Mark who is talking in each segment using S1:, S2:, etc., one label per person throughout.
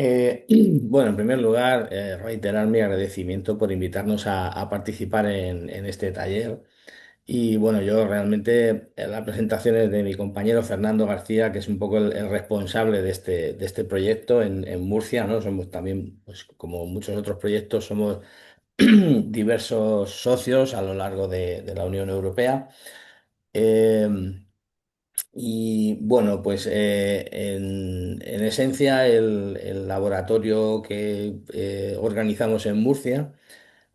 S1: Bueno, en primer lugar, reiterar mi agradecimiento por invitarnos a participar en este taller. Y bueno, yo realmente la presentación es de mi compañero Fernando García, que es un poco el responsable de este proyecto en Murcia, ¿no? Somos también, pues como muchos otros proyectos, somos diversos socios a lo largo de la Unión Europea. Eh, y bueno, pues en esencia el laboratorio que organizamos en Murcia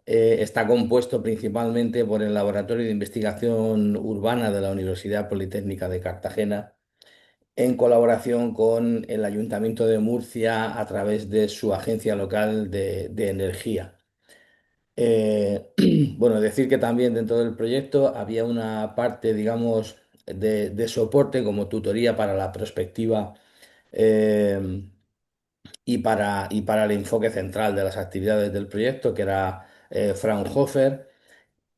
S1: está compuesto principalmente por el Laboratorio de Investigación Urbana de la Universidad Politécnica de Cartagena, en colaboración con el Ayuntamiento de Murcia a través de su agencia local de energía. Eh, bueno, decir que también dentro del proyecto había una parte, digamos, de soporte como tutoría para la prospectiva eh, y para el enfoque central de las actividades del proyecto, que era Fraunhofer.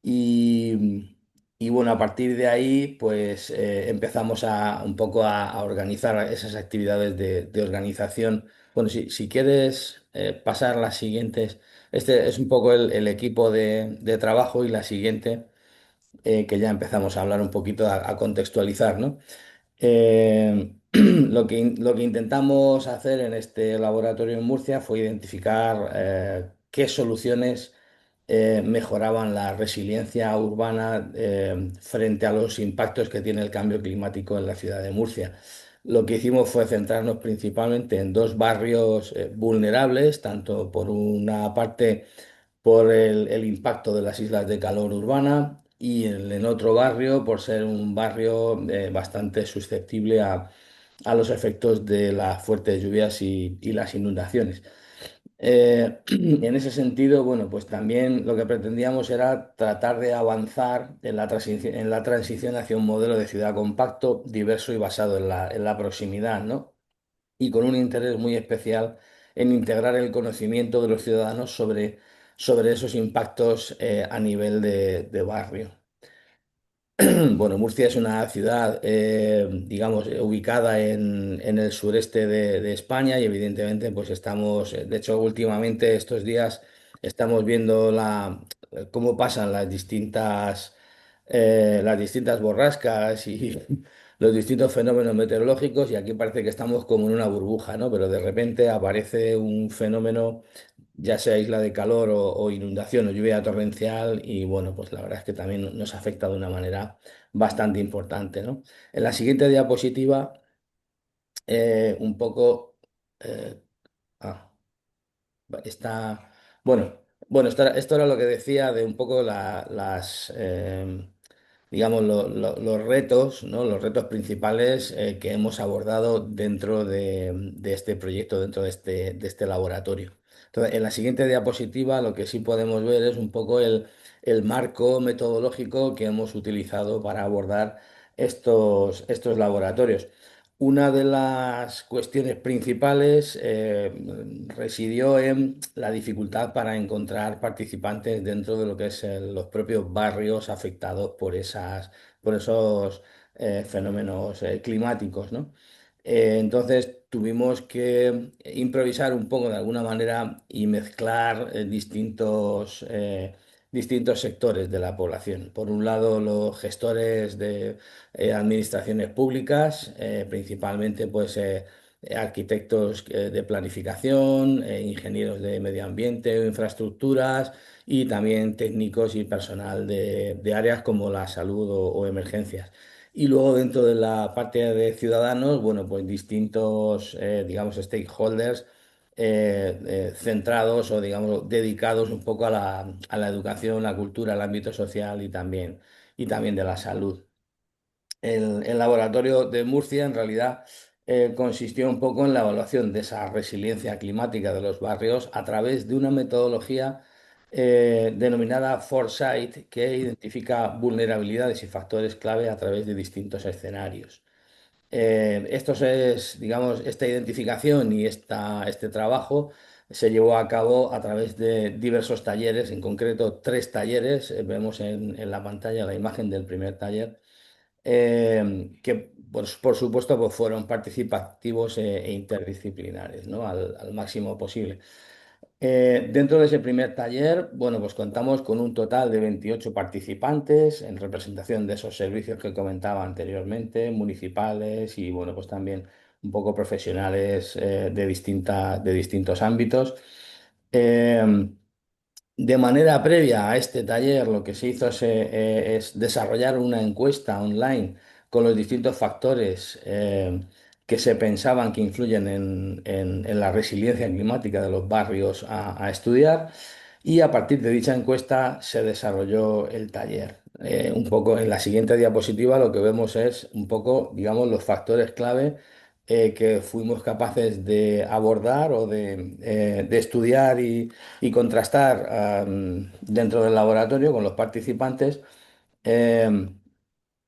S1: Y bueno, a partir de ahí, pues empezamos un poco a organizar esas actividades de organización. Bueno, si quieres pasar las siguientes, este es un poco el equipo de trabajo y la siguiente, que ya empezamos a hablar un poquito, a contextualizar, ¿no? Lo que intentamos hacer en este laboratorio en Murcia fue identificar qué soluciones mejoraban la resiliencia urbana frente a los impactos que tiene el cambio climático en la ciudad de Murcia. Lo que hicimos fue centrarnos principalmente en dos barrios vulnerables, tanto por una parte por el impacto de las islas de calor urbana y en otro barrio por ser un barrio bastante susceptible a los efectos de las fuertes lluvias y las inundaciones. En ese sentido, bueno, pues también lo que pretendíamos era tratar de avanzar en la transición hacia un modelo de ciudad compacto, diverso y basado en la proximidad, ¿no? Y con un interés muy especial en integrar el conocimiento de los ciudadanos sobre esos impactos a nivel de barrio. Bueno, Murcia es una ciudad, digamos, ubicada en el sureste de España y evidentemente, pues estamos, de hecho, últimamente estos días estamos viendo cómo pasan las distintas borrascas y los distintos fenómenos meteorológicos y aquí parece que estamos como en una burbuja, ¿no? Pero de repente aparece un fenómeno, ya sea isla de calor o inundación o lluvia torrencial y bueno, pues la verdad es que también nos afecta de una manera bastante importante, ¿no? En la siguiente diapositiva, un poco, eh, ah, está, bueno, esto era lo que decía de un poco digamos, los retos, ¿no? Los retos principales que hemos abordado dentro de este proyecto, dentro de este laboratorio. Entonces, en la siguiente diapositiva lo que sí podemos ver es un poco el marco metodológico que hemos utilizado para abordar estos laboratorios. Una de las cuestiones principales residió en la dificultad para encontrar participantes dentro de lo que es los propios barrios afectados por esos fenómenos climáticos, ¿no? Entonces tuvimos que improvisar un poco de alguna manera y mezclar distintos sectores de la población. Por un lado, los gestores de administraciones públicas, principalmente pues arquitectos de planificación, ingenieros de medio ambiente o infraestructuras y también técnicos y personal de áreas como la salud o emergencias. Y luego dentro de la parte de ciudadanos, bueno, pues distintos, digamos, stakeholders centrados o, digamos, dedicados un poco a la educación, la cultura, el ámbito social y también de la salud. El laboratorio de Murcia en realidad consistió un poco en la evaluación de esa resiliencia climática de los barrios a través de una metodología denominada Foresight que identifica vulnerabilidades y factores clave a través de distintos escenarios. Digamos, esta identificación y este trabajo se llevó a cabo a través de diversos talleres, en concreto tres talleres. Vemos en la pantalla la imagen del primer taller que por supuesto pues fueron participativos e interdisciplinares, ¿no? Al máximo posible. Dentro de ese primer taller, bueno, pues contamos con un total de 28 participantes en representación de esos servicios que comentaba anteriormente, municipales y, bueno, pues también un poco profesionales de distintos ámbitos. Eh, de manera previa a este taller, lo que se hizo es desarrollar una encuesta online con los distintos factores que se pensaban que influyen en la resiliencia climática de los barrios a estudiar. Y a partir de dicha encuesta se desarrolló el taller. Un poco en la siguiente diapositiva lo que vemos es un poco, digamos, los factores clave que fuimos capaces de abordar o de estudiar y contrastar dentro del laboratorio con los participantes. eh,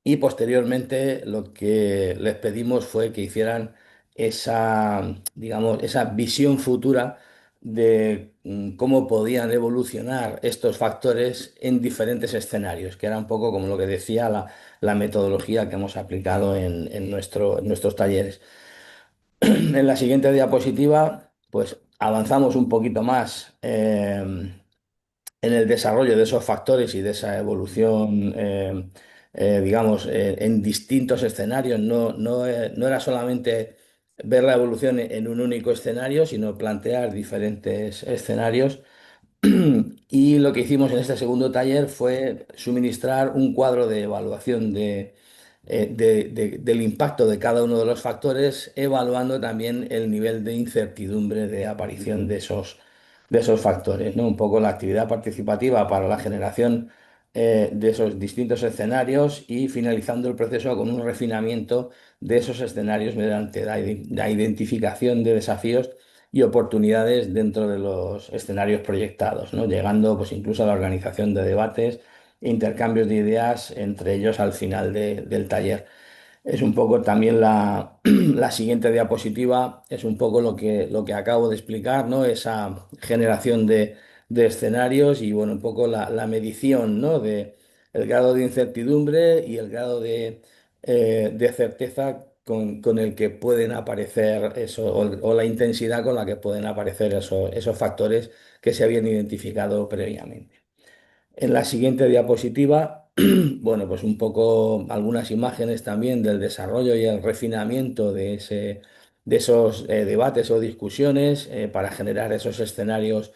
S1: y posteriormente lo que les pedimos fue que hicieran esa, digamos, esa visión futura de cómo podían evolucionar estos factores en diferentes escenarios, que era un poco como lo que decía la metodología que hemos aplicado en nuestros talleres. En la siguiente diapositiva, pues avanzamos un poquito más en el desarrollo de esos factores y de esa evolución, digamos, en distintos escenarios. No era solamente ver la evolución en un único escenario, sino plantear diferentes escenarios. Y lo que hicimos en este segundo taller fue suministrar un cuadro de evaluación del impacto de cada uno de los factores, evaluando también el nivel de incertidumbre de aparición de esos factores, ¿no? Un poco la actividad participativa para la generación de esos distintos escenarios y finalizando el proceso con un refinamiento de esos escenarios mediante la identificación de desafíos y oportunidades dentro de los escenarios proyectados, ¿no? Llegando pues incluso a la organización de debates e intercambios de ideas entre ellos al final del taller. Es un poco también la siguiente diapositiva, es un poco lo que acabo de explicar, ¿no? Esa generación de escenarios y, bueno, un poco la medición, ¿no? De el grado de incertidumbre y el grado de certeza con el que pueden aparecer eso, o la intensidad con la que pueden aparecer esos factores que se habían identificado previamente. En la siguiente diapositiva, bueno, pues un poco algunas imágenes también del desarrollo y el refinamiento de esos debates o discusiones para generar esos escenarios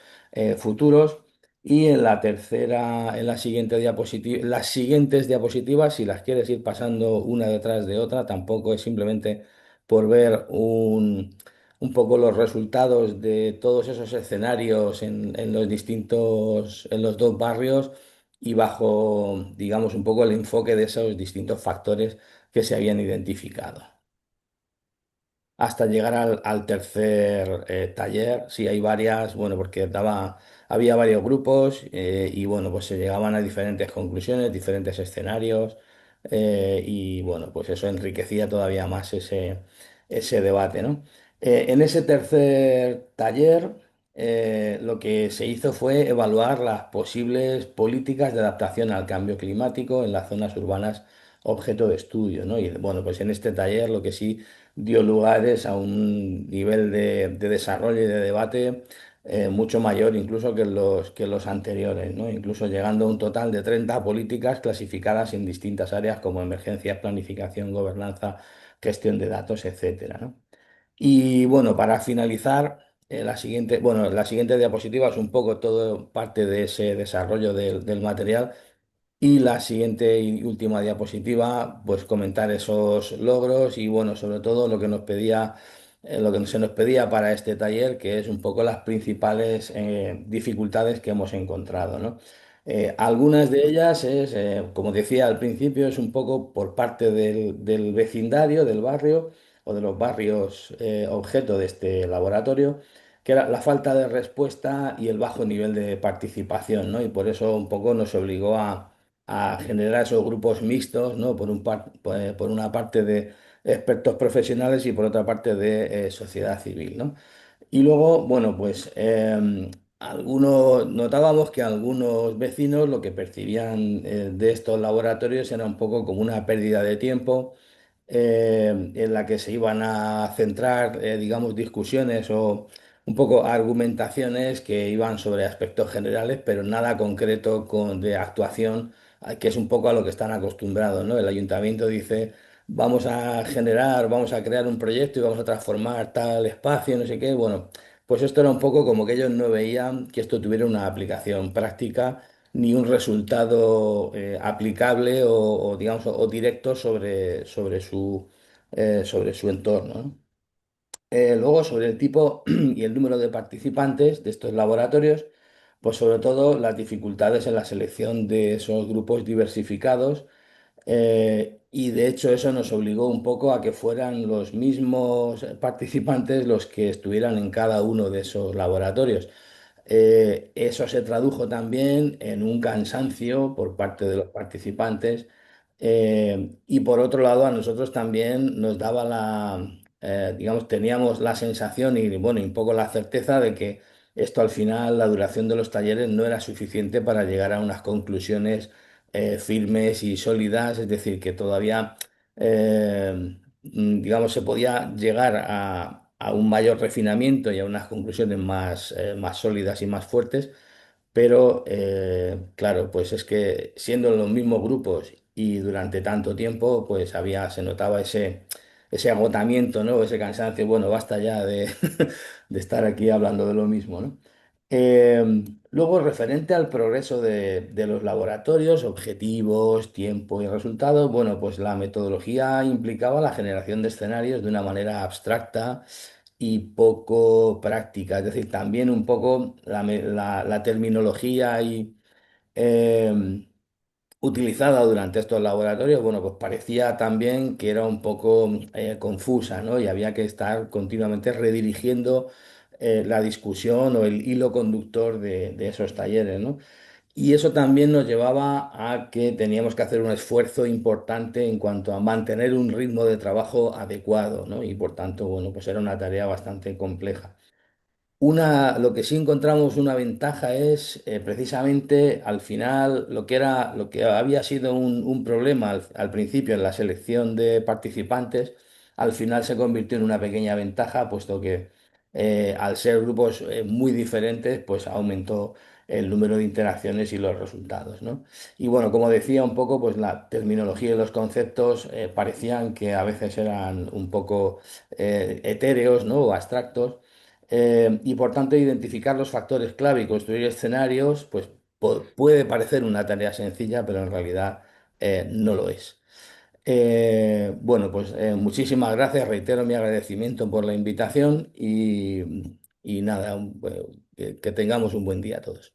S1: futuros. Y en la tercera, en la siguiente diapositiva, las siguientes diapositivas, si las quieres ir pasando una detrás de otra, tampoco es simplemente por ver un poco los resultados de todos esos escenarios en los distintos, en los dos barrios y bajo, digamos, un poco el enfoque de esos distintos factores que se habían identificado hasta llegar al tercer taller. Sí, hay varias, bueno, porque había varios grupos y bueno, pues se llegaban a diferentes conclusiones, diferentes escenarios y bueno, pues eso enriquecía todavía más ese debate, ¿no? En ese tercer taller lo que se hizo fue evaluar las posibles políticas de adaptación al cambio climático en las zonas urbanas objeto de estudio, ¿no? Y bueno, pues en este taller lo que sí dio lugares a un nivel de desarrollo y de debate mucho mayor incluso que los anteriores, ¿no? Incluso llegando a un total de 30 políticas clasificadas en distintas áreas como emergencias, planificación, gobernanza, gestión de datos, etcétera, ¿no? Y bueno, para finalizar, la siguiente diapositiva es un poco todo parte de ese desarrollo del material y la siguiente y última diapositiva, pues comentar esos logros y bueno, sobre todo lo que nos pedía, lo que se nos pedía para este taller, que es un poco las principales dificultades que hemos encontrado, ¿no? Algunas de ellas es, como decía al principio, es un poco por parte del vecindario, del barrio o de los barrios objeto de este laboratorio, que era la falta de respuesta y el bajo nivel de participación, ¿no? Y por eso un poco nos obligó a generar esos grupos mixtos, ¿no? Por una parte de expertos profesionales y por otra parte de sociedad civil, ¿no? Y luego, bueno, pues algunos, notábamos que algunos vecinos lo que percibían de estos laboratorios era un poco como una pérdida de tiempo en la que se iban a centrar, digamos, discusiones o un poco argumentaciones que iban sobre aspectos generales, pero nada concreto de actuación, que es un poco a lo que están acostumbrados, ¿no? El ayuntamiento dice, vamos a generar, vamos a crear un proyecto y vamos a transformar tal espacio, no sé qué. Bueno, pues esto era un poco como que ellos no veían que esto tuviera una aplicación práctica ni un resultado aplicable digamos, o directo sobre su entorno, ¿no? Luego, sobre el tipo y el número de participantes de estos laboratorios, pues sobre todo las dificultades en la selección de esos grupos diversificados y de hecho eso nos obligó un poco a que fueran los mismos participantes los que estuvieran en cada uno de esos laboratorios. Eso se tradujo también en un cansancio por parte de los participantes y por otro lado a nosotros también nos daba digamos, teníamos la sensación y bueno, y un poco la certeza de que esto al final, la duración de los talleres no era suficiente para llegar a unas conclusiones firmes y sólidas, es decir, que todavía, digamos, se podía llegar a un mayor refinamiento y a unas conclusiones más sólidas y más fuertes, pero claro, pues es que siendo los mismos grupos y durante tanto tiempo, pues se notaba ese agotamiento, ¿no? Ese cansancio, bueno, basta ya de estar aquí hablando de lo mismo, ¿no? Luego, referente al progreso de los laboratorios, objetivos, tiempo y resultados, bueno, pues la metodología implicaba la generación de escenarios de una manera abstracta y poco práctica, es decir, también un poco la terminología eh, utilizada durante estos laboratorios, bueno, pues parecía también que era un poco confusa, ¿no? Y había que estar continuamente redirigiendo la discusión o el hilo conductor de esos talleres, ¿no? Y eso también nos llevaba a que teníamos que hacer un esfuerzo importante en cuanto a mantener un ritmo de trabajo adecuado, ¿no? Y por tanto, bueno, pues era una tarea bastante compleja. Lo que sí encontramos una ventaja es precisamente al final lo que había sido un problema al principio en la selección de participantes, al final se convirtió en una pequeña ventaja, puesto que al ser grupos muy diferentes, pues aumentó el número de interacciones y los resultados, ¿no? Y bueno, como decía un poco, pues la terminología y los conceptos parecían que a veces eran un poco etéreos, ¿no? O abstractos y por tanto identificar los factores clave y construir escenarios, pues puede parecer una tarea sencilla, pero en realidad no lo es. Bueno, pues muchísimas gracias, reitero mi agradecimiento por la invitación y nada, que tengamos un buen día a todos.